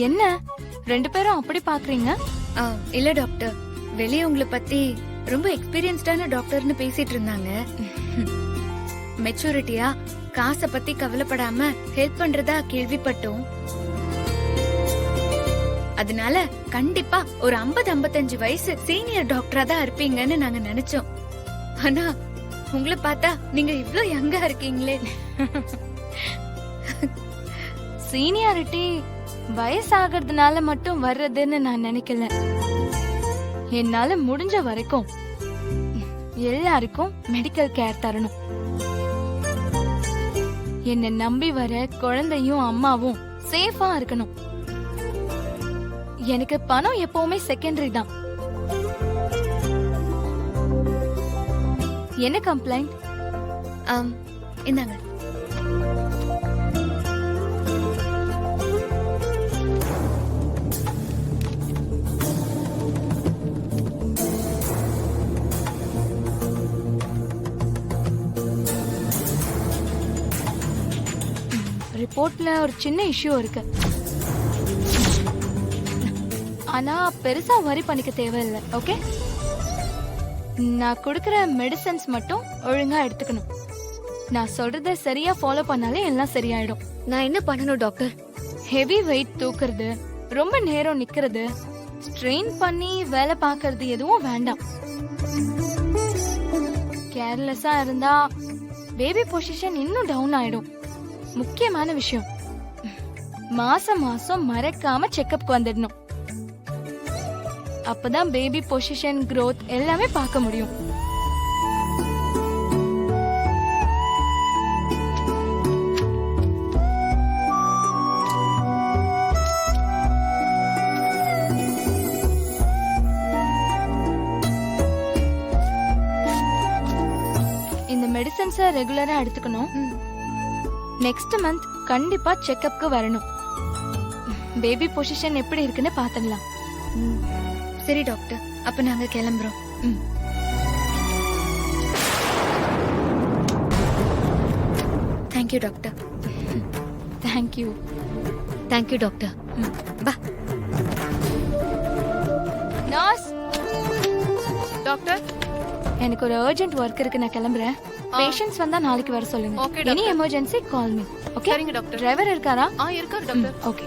என்ன ரெண்டு பேரும் அப்படி பாக்குறீங்க? இல்ல டாக்டர், வெளியே உங்களை பத்தி ரொம்ப எக்ஸ்பீரியன்ஸ்டான டாக்டர்னு பேசிட்டு இருந்தாங்க. மெச்சூரிட்டியா காசை பத்தி கவலைப்படாம ஹெல்ப் பண்றதா கேள்விப்பட்டோம். அதனால கண்டிப்பா ஒரு 50-55 வயசு சீனியர் டாக்டரா தான் இருப்பீங்கன்னு நாங்க நினைச்சோம். ஆனா உங்களை பார்த்தா நீங்க இவ்ளோ யங்கா இருக்கீங்களே. சீனியாரிட்டி வயசாகிறதுனால மட்டும் வர்றதுன்னு நான் நினைக்கல. என்னால முடிஞ்ச வரைக்கும் எல்லாருக்கும் மெடிக்கல் கேர் தரணும். என்ன நம்பி வர குழந்தையும் அம்மாவும் சேஃபா இருக்கணும். எனக்கு பணம் எப்பவுமே செகண்டரி தான். என்ன கம்ப்ளைண்ட்? இந்தாங்க. ரிப்போர்ட்ல ஒரு சின்ன இஷ்யூ இருக்கு. ஆனா பெருசா வரி பண்ணிக்க தேவையில்லை. ஓகே, நான் கொடுக்கற மெடிசன்ஸ் மட்டும் ஒழுங்கா எடுத்துக்கணும். நான் சொல்றத சரியா ஃபாலோ பண்ணாலே எல்லாம் சரியாயிடும். நான் என்ன பண்ணணும் டாக்டர்? ஹெவி வெயிட் தூக்குறது, ரொம்ப நேரம் நிக்கிறது, ஸ்ட்ரெயின் பண்ணி வேலை பார்க்கறது எதுவும் வேண்டாம். கேர்லெஸ்ஸா இருந்தா பேபி பொசிஷன் இன்னும் டவுன் ஆயிடும். முக்கியமான விஷயம், மாசம் மாசம் மறக்காம செக்கப்க்கு வந்துடணும். அப்பதான் பேபி பொசிஷன், growth எல்லாமே பார்க்க முடியும். இந்த மெடிசன்ஸை ரெகுலரா எடுத்துக்கணும். நெக்ஸ்ட் மந்த் கண்டிப்பா செக்கப்க்கு வரணும். பேபி பொசிஷன் எப்படி இருக்குன்னு பாத்துடலாம். சரி டாக்டர், அப்ப நாங்க கிளம்புறோம். Thank you doctor. Thank you. Thank you doctor. பா. நர்ஸ் டாக்டர், எனக்கு ஒரு அர்ஜென்ட் ஒர்க் இருக்கு, நான் கிளம்புறேன். பேஷண்ட்ஸ் வந்தா நாளைக்கு வர சொல்லுங்க. Okay, any emergency call me. Okay? சரிங்க டாக்டர். டிரைவர் இருக்காரா? இருக்காரு டாக்டர். ஓகே.